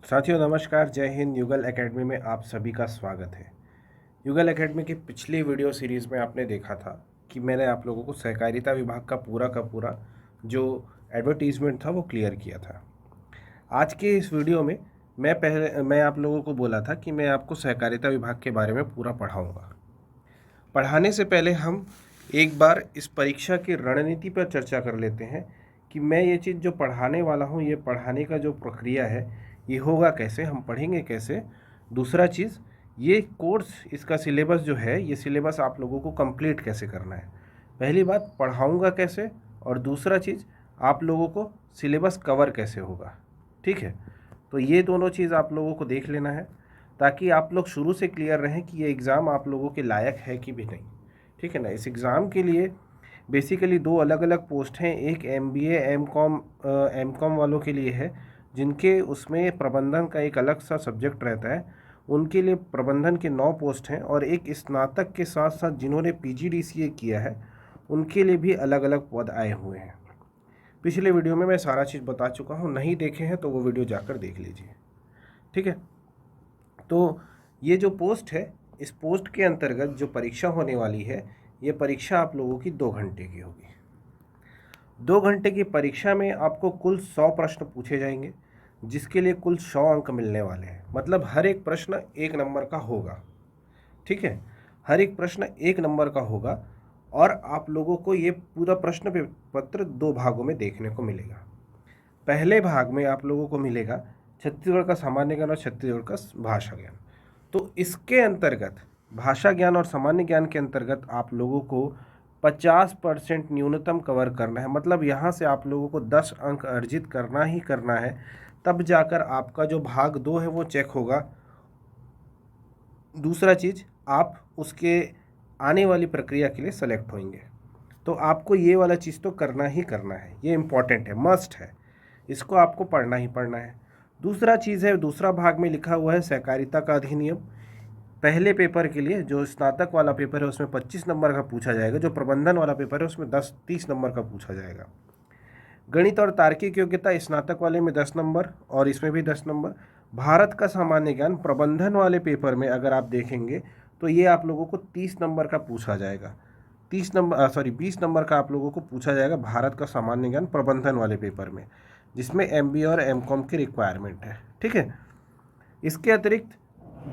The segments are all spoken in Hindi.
साथियों नमस्कार, जय हिंद। युगल एकेडमी में आप सभी का स्वागत है। युगल एकेडमी की पिछली वीडियो सीरीज़ में आपने देखा था कि मैंने आप लोगों को सहकारिता विभाग का पूरा जो एडवर्टीज़मेंट था वो क्लियर किया था। आज के इस वीडियो में मैं आप लोगों को बोला था कि मैं आपको सहकारिता विभाग के बारे में पूरा पढ़ाऊँगा। पढ़ाने से पहले हम एक बार इस परीक्षा की रणनीति पर चर्चा कर लेते हैं कि मैं ये चीज़ जो पढ़ाने वाला हूँ, ये पढ़ाने का जो प्रक्रिया है ये होगा कैसे, हम पढ़ेंगे कैसे। दूसरा चीज़, ये कोर्स, इसका सिलेबस जो है, ये सिलेबस आप लोगों को कंप्लीट कैसे करना है। पहली बात, पढ़ाऊँगा कैसे, और दूसरा चीज़, आप लोगों को सिलेबस कवर कैसे होगा। ठीक है, तो ये दोनों चीज़ आप लोगों को देख लेना है ताकि आप लोग शुरू से क्लियर रहें कि ये एग्ज़ाम आप लोगों के लायक है कि भी नहीं। ठीक है ना। इस एग्ज़ाम के लिए बेसिकली दो अलग अलग पोस्ट हैं। एक MBA एम कॉम वालों के लिए है, जिनके उसमें प्रबंधन का एक अलग सा सब्जेक्ट रहता है, उनके लिए प्रबंधन के 9 पोस्ट हैं। और एक स्नातक के साथ साथ जिन्होंने PGDCA किया है उनके लिए भी अलग अलग पद आए हुए हैं। पिछले वीडियो में मैं सारा चीज़ बता चुका हूँ, नहीं देखे हैं तो वो वीडियो जाकर देख लीजिए। ठीक है, तो ये जो पोस्ट है, इस पोस्ट के अंतर्गत जो परीक्षा होने वाली है, ये परीक्षा आप लोगों की 2 घंटे की होगी। 2 घंटे की परीक्षा में आपको कुल 100 प्रश्न पूछे जाएंगे, जिसके लिए कुल 100 अंक मिलने वाले हैं। मतलब हर एक प्रश्न 1 नंबर का होगा। ठीक है, हर एक प्रश्न 1 नंबर का होगा। और आप लोगों को ये पूरा प्रश्न पत्र 2 भागों में देखने को मिलेगा। पहले भाग में आप लोगों को मिलेगा छत्तीसगढ़ का सामान्य ज्ञान और छत्तीसगढ़ का भाषा ज्ञान। तो इसके अंतर्गत, भाषा ज्ञान और सामान्य ज्ञान के अंतर्गत आप लोगों को 50% न्यूनतम कवर करना है। मतलब यहाँ से आप लोगों को 10 अंक अर्जित करना ही करना है, तब जाकर आपका जो भाग 2 है वो चेक होगा। दूसरा चीज़, आप उसके आने वाली प्रक्रिया के लिए सेलेक्ट होंगे। तो आपको ये वाला चीज़ तो करना ही करना है, ये इम्पॉर्टेंट है, मस्ट है, इसको आपको पढ़ना ही पढ़ना है। दूसरा चीज़ है, दूसरा भाग में लिखा हुआ है सहकारिता का अधिनियम। पहले पेपर के लिए जो स्नातक वाला पेपर है उसमें 25 नंबर का पूछा जाएगा, जो प्रबंधन वाला पेपर है उसमें 30 नंबर का पूछा जाएगा। गणित और तार्किक योग्यता स्नातक वाले में 10 नंबर और इसमें भी 10 नंबर। भारत का सामान्य ज्ञान प्रबंधन वाले पेपर में अगर आप देखेंगे तो ये आप लोगों को 30 नंबर का पूछा जाएगा। 20 नंबर का आप लोगों को पूछा जाएगा भारत का सामान्य ज्ञान प्रबंधन वाले पेपर में, जिसमें MBA और M.Com की रिक्वायरमेंट है। ठीक है, इसके अतिरिक्त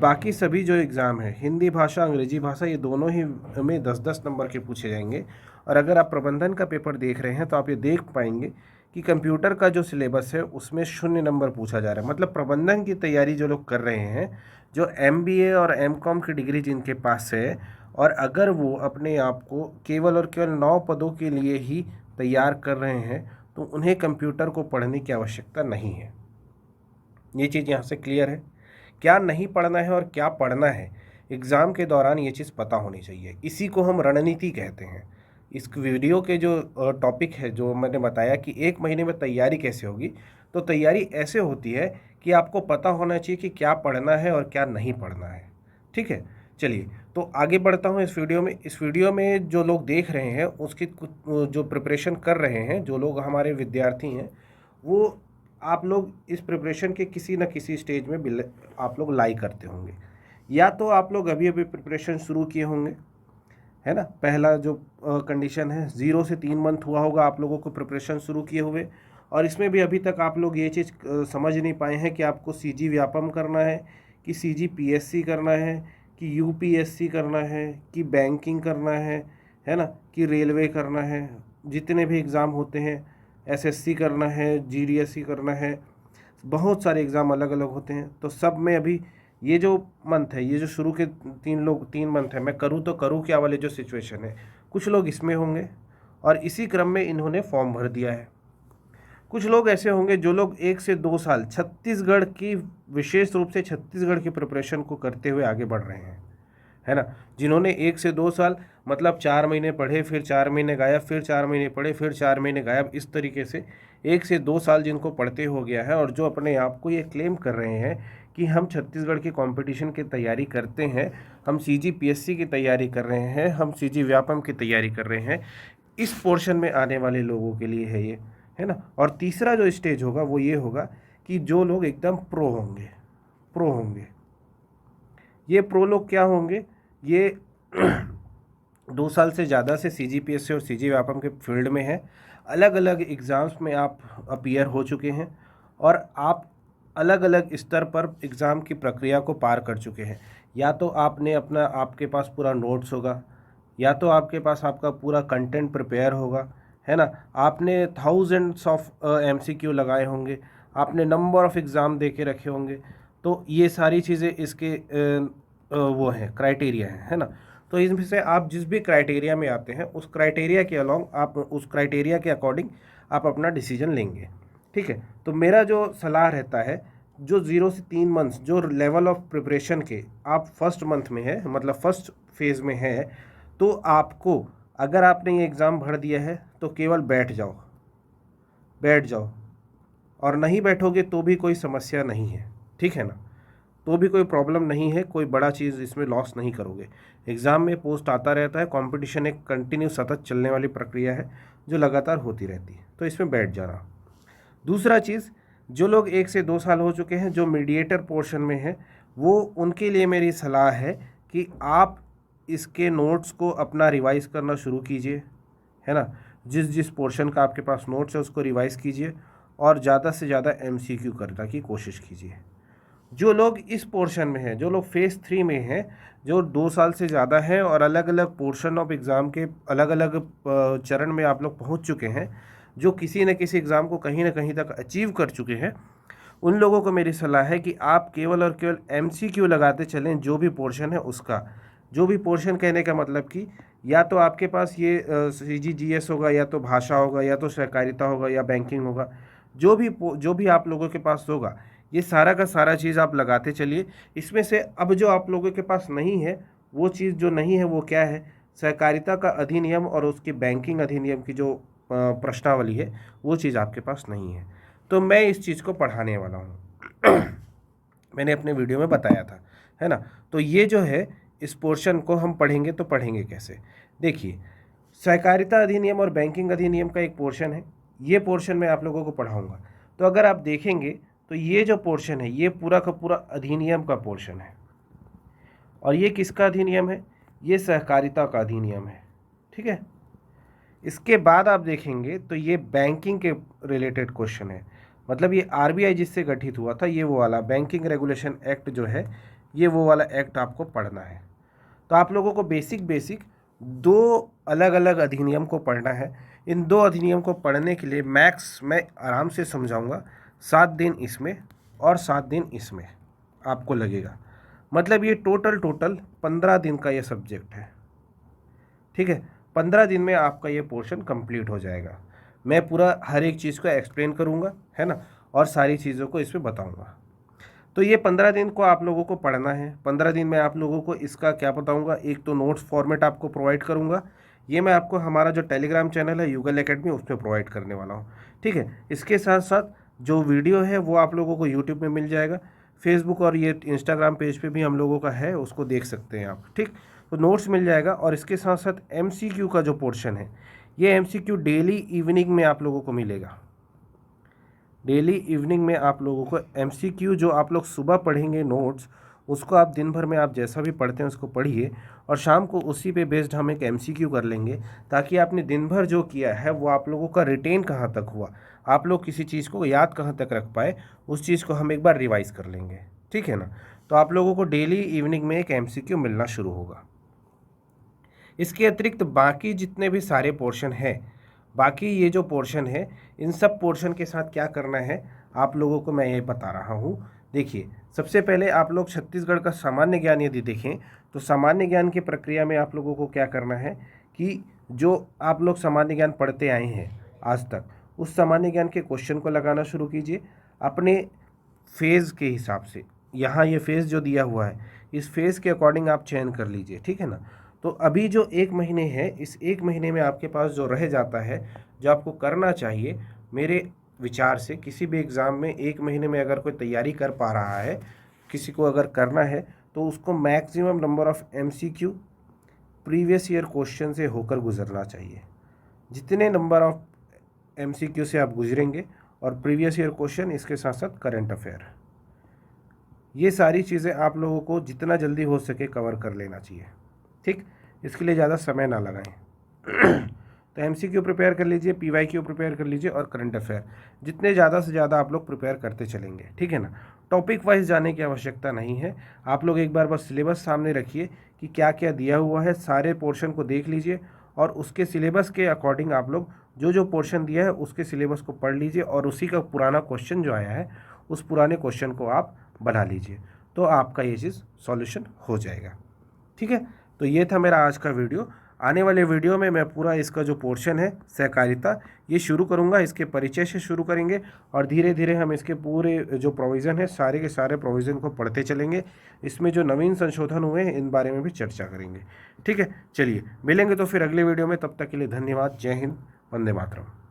बाकी सभी जो एग्ज़ाम है, हिंदी भाषा, अंग्रेजी भाषा, ये दोनों ही में 10-10 नंबर के पूछे जाएंगे। और अगर आप प्रबंधन का पेपर देख रहे हैं तो आप ये देख पाएंगे कि कंप्यूटर का जो सिलेबस है उसमें 0 नंबर पूछा जा रहा है। मतलब प्रबंधन की तैयारी जो लोग कर रहे हैं, जो MBA और M.Com की डिग्री जिनके पास है, और अगर वो अपने आप को केवल और केवल 9 पदों के लिए ही तैयार कर रहे हैं तो उन्हें कंप्यूटर को पढ़ने की आवश्यकता नहीं है। ये चीज़ यहाँ से क्लियर है। क्या नहीं पढ़ना है और क्या पढ़ना है, एग्ज़ाम के दौरान ये चीज़ पता होनी चाहिए। इसी को हम रणनीति कहते हैं। इस वीडियो के जो टॉपिक है, जो मैंने बताया कि 1 महीने में तैयारी कैसे होगी, तो तैयारी ऐसे होती है कि आपको पता होना चाहिए कि क्या पढ़ना है और क्या नहीं पढ़ना है। ठीक है, चलिए तो आगे बढ़ता हूँ इस वीडियो में। इस वीडियो में जो लोग देख रहे हैं उसकी कुछ जो प्रिपरेशन कर रहे हैं, जो लोग हमारे विद्यार्थी हैं, वो आप लोग इस प्रिपरेशन के किसी न किसी स्टेज में आप लोग लाई करते होंगे। या तो आप लोग अभी अभी प्रिपरेशन शुरू किए होंगे, है ना। पहला जो कंडीशन है, 0 से 3 मंथ हुआ होगा आप लोगों को प्रिपरेशन शुरू किए हुए, और इसमें भी अभी तक आप लोग ये चीज़ समझ नहीं पाए हैं कि आपको CG व्यापम करना है, कि CG PSC करना है, कि UPSC करना है, कि बैंकिंग करना है ना, कि रेलवे करना है। जितने भी एग्ज़ाम होते हैं, SSC करना है, GDSC करना है, बहुत सारे एग्ज़ाम अलग अलग होते हैं। तो सब में अभी ये जो मंथ है, ये जो शुरू के 3 मंथ है, मैं करूँ तो करूँ क्या वाले जो सिचुएशन है, कुछ लोग इसमें होंगे और इसी क्रम में इन्होंने फॉर्म भर दिया है। कुछ लोग ऐसे होंगे जो लोग 1 से 2 साल छत्तीसगढ़ की, विशेष रूप से छत्तीसगढ़ की प्रिपरेशन को करते हुए आगे बढ़ रहे हैं, है ना। जिन्होंने 1 से 2 साल, मतलब 4 महीने पढ़े, फिर 4 महीने गायब, फिर 4 महीने पढ़े, फिर 4 महीने गायब, इस तरीके से 1 से 2 साल जिनको पढ़ते हो गया है, और जो अपने आप को ये क्लेम कर रहे हैं कि हम छत्तीसगढ़ की कंपटीशन की तैयारी करते हैं, हम CG PSC की तैयारी कर रहे हैं, हम CG व्यापम की तैयारी कर रहे हैं, इस पोर्शन में आने वाले लोगों के लिए है ये, है ना। और तीसरा जो स्टेज होगा वो ये होगा कि जो लोग एकदम प्रो होंगे। ये प्रो लोग क्या होंगे, ये 2 साल से ज़्यादा से CGPSC और CG व्यापम के फील्ड में है, अलग अलग एग्ज़ाम्स में आप अपीयर हो चुके हैं और आप अलग अलग स्तर पर एग्ज़ाम की प्रक्रिया को पार कर चुके हैं। या तो आपने अपना, आपके पास पूरा नोट्स होगा, या तो आपके पास आपका पूरा कंटेंट प्रिपेयर होगा, है ना, आपने थाउजेंड्स ऑफ MCQ लगाए होंगे, आपने नंबर ऑफ़ एग्ज़ाम दे के रखे होंगे। तो ये सारी चीज़ें इसके वो हैं, क्राइटेरिया हैं, है ना। तो इसमें से आप जिस भी क्राइटेरिया में आते हैं, उस क्राइटेरिया के अलॉन्ग आप, उस क्राइटेरिया के अकॉर्डिंग आप अपना डिसीजन लेंगे, ठीक है। तो मेरा जो सलाह रहता है, जो 0 से 3 मंथ्स जो लेवल ऑफ प्रिपरेशन के आप फर्स्ट मंथ में है, मतलब फर्स्ट फेज़ में है, तो आपको, अगर आपने ये एग्ज़ाम भर दिया है तो केवल बैठ जाओ, और नहीं बैठोगे तो भी कोई समस्या नहीं है, ठीक है ना, तो भी कोई प्रॉब्लम नहीं है, कोई बड़ा चीज़ इसमें लॉस नहीं करोगे। एग्ज़ाम में पोस्ट आता रहता है, कंपटीशन एक कंटिन्यू सतत चलने वाली प्रक्रिया है जो लगातार होती रहती है, तो इसमें बैठ जाना। दूसरा चीज़, जो लोग 1 से 2 साल हो चुके हैं, जो मीडिएटर पोर्शन में है, वो उनके लिए मेरी सलाह है कि आप इसके नोट्स को अपना रिवाइज़ करना शुरू कीजिए, है ना। जिस पोर्शन का आपके पास नोट्स है उसको रिवाइज़ कीजिए और ज़्यादा से ज़्यादा MCQ करने की कोशिश कीजिए। जो लोग इस पोर्शन में हैं, जो लोग फेज़ 3 में हैं, जो 2 साल से ज़्यादा हैं और अलग अलग पोर्शन ऑफ एग्ज़ाम के अलग अलग चरण में आप लोग पहुंच चुके हैं, जो किसी न किसी एग्ज़ाम को कहीं ना कहीं तक अचीव कर चुके हैं, उन लोगों को मेरी सलाह है कि आप केवल और केवल MCQ लगाते चलें, जो भी पोर्शन है उसका। जो भी पोर्शन कहने का मतलब कि या तो आपके पास ये CGGS होगा, या तो भाषा होगा, या तो सहकारिता होगा, या बैंकिंग होगा, जो भी आप लोगों के पास होगा, ये सारा का सारा चीज़ आप लगाते चलिए। इसमें से अब जो आप लोगों के पास नहीं है, वो चीज़ जो नहीं है वो क्या है, सहकारिता का अधिनियम और उसकी बैंकिंग अधिनियम की जो प्रश्नावली है, वो चीज़ आपके पास नहीं है। तो मैं इस चीज़ को पढ़ाने वाला हूँ। मैंने अपने वीडियो में बताया था, है ना। तो ये जो है, इस पोर्शन को हम पढ़ेंगे, तो पढ़ेंगे कैसे, देखिए, सहकारिता अधिनियम और बैंकिंग अधिनियम का एक पोर्शन है, ये पोर्शन मैं आप लोगों को पढ़ाऊँगा। तो अगर आप देखेंगे तो ये जो पोर्शन है, ये पूरा का पूरा अधिनियम का पोर्शन है, और ये किसका अधिनियम है, ये सहकारिता का अधिनियम है, ठीक है। इसके बाद आप देखेंगे तो ये बैंकिंग के रिलेटेड क्वेश्चन है, मतलब ये RBI जिससे गठित हुआ था, ये वो वाला बैंकिंग रेगुलेशन एक्ट जो है, ये वो वाला एक्ट आपको पढ़ना है। तो आप लोगों को बेसिक 2 अलग अलग अधिनियम को पढ़ना है। इन 2 अधिनियम को पढ़ने के लिए मैक्स, मैं आराम से समझाऊंगा, 7 दिन इसमें और 7 दिन इसमें आपको लगेगा, मतलब ये टोटल 15 दिन का ये सब्जेक्ट है, ठीक है। 15 दिन में आपका ये पोर्शन कंप्लीट हो जाएगा। मैं पूरा हर एक चीज़ को एक्सप्लेन करूँगा, है ना, और सारी चीज़ों को इसमें बताऊँगा। तो ये 15 दिन को आप लोगों को पढ़ना है। 15 दिन में आप लोगों को इसका क्या बताऊँगा, एक तो नोट्स फॉर्मेट आपको प्रोवाइड करूँगा, ये मैं आपको हमारा जो टेलीग्राम चैनल है युगल एकेडमी, उसमें प्रोवाइड करने वाला हूँ, ठीक है। इसके साथ साथ जो वीडियो है वो आप लोगों को यूट्यूब में मिल जाएगा, फेसबुक और ये इंस्टाग्राम पेज पे भी हम लोगों का है, उसको देख सकते हैं आप, ठीक। तो नोट्स मिल जाएगा, और इसके साथ साथ MCQ का जो पोर्शन है, ये MCQ डेली इवनिंग में आप लोगों को मिलेगा। डेली इवनिंग में आप लोगों को MCQ, जो आप लोग सुबह पढ़ेंगे नोट्स, उसको आप दिन भर में आप जैसा भी पढ़ते हैं उसको पढ़िए, और शाम को उसी पे बेस्ड हम एक MCQ कर लेंगे, ताकि आपने दिन भर जो किया है वो आप लोगों का रिटेन कहाँ तक हुआ, आप लोग किसी चीज़ को याद कहाँ तक रख पाए, उस चीज़ को हम एक बार रिवाइज़ कर लेंगे, ठीक है ना। तो आप लोगों को डेली इवनिंग में एक MCQ मिलना शुरू होगा। इसके अतिरिक्त बाकी जितने भी सारे पोर्शन हैं, बाकी ये जो पोर्शन है, इन सब पोर्शन के साथ क्या करना है आप लोगों को मैं ये बता रहा हूँ। देखिए, सबसे पहले आप लोग छत्तीसगढ़ का सामान्य ज्ञान यदि देखें, तो सामान्य ज्ञान की प्रक्रिया में आप लोगों को क्या करना है कि जो आप लोग सामान्य ज्ञान पढ़ते आए हैं आज तक, उस सामान्य ज्ञान के क्वेश्चन को लगाना शुरू कीजिए अपने फेज़ के हिसाब से। यहाँ ये फेज़ जो दिया हुआ है, इस फेज़ के अकॉर्डिंग आप चयन कर लीजिए, ठीक है ना। तो अभी जो 1 महीने है, इस 1 महीने में आपके पास जो रह जाता है, जो आपको करना चाहिए, मेरे विचार से किसी भी एग्ज़ाम में 1 महीने में अगर कोई तैयारी कर पा रहा है, किसी को अगर करना है, तो उसको maximum number of MCQ previous year question से होकर गुजरना चाहिए। जितने नंबर ऑफ़ MCQ से आप गुजरेंगे, और प्रीवियस ईयर क्वेश्चन, इसके साथ साथ करंट अफेयर। ये सारी चीज़ें आप लोगों को जितना जल्दी हो सके कवर कर लेना चाहिए, ठीक। इसके लिए ज़्यादा समय ना लगाएं। तो MCQ प्रिपेयर कर लीजिए, PYQ प्रिपेयर कर लीजिए और करंट अफेयर जितने ज़्यादा से ज़्यादा आप लोग प्रिपेयर करते चलेंगे, ठीक है ना। टॉपिक वाइज जाने की आवश्यकता नहीं है, आप लोग एक बार बस सिलेबस सामने रखिए कि क्या क्या दिया हुआ है, सारे पोर्शन को देख लीजिए और उसके सिलेबस के अकॉर्डिंग आप लोग जो जो पोर्शन दिया है उसके सिलेबस को पढ़ लीजिए और उसी का पुराना क्वेश्चन जो आया है उस पुराने क्वेश्चन को आप बना लीजिए, तो आपका ये चीज़ सॉल्यूशन हो जाएगा, ठीक है। तो ये था मेरा आज का वीडियो। आने वाले वीडियो में मैं पूरा इसका जो पोर्शन है सहकारिता ये शुरू करूंगा, इसके परिचय से शुरू करेंगे और धीरे धीरे हम इसके पूरे जो प्रोविज़न है सारे के सारे प्रोविज़न को पढ़ते चलेंगे। इसमें जो नवीन संशोधन हुए हैं इन बारे में भी चर्चा करेंगे, ठीक है। चलिए मिलेंगे तो फिर अगले वीडियो में, तब तक के लिए धन्यवाद। जय हिंद, वंदे मातरम।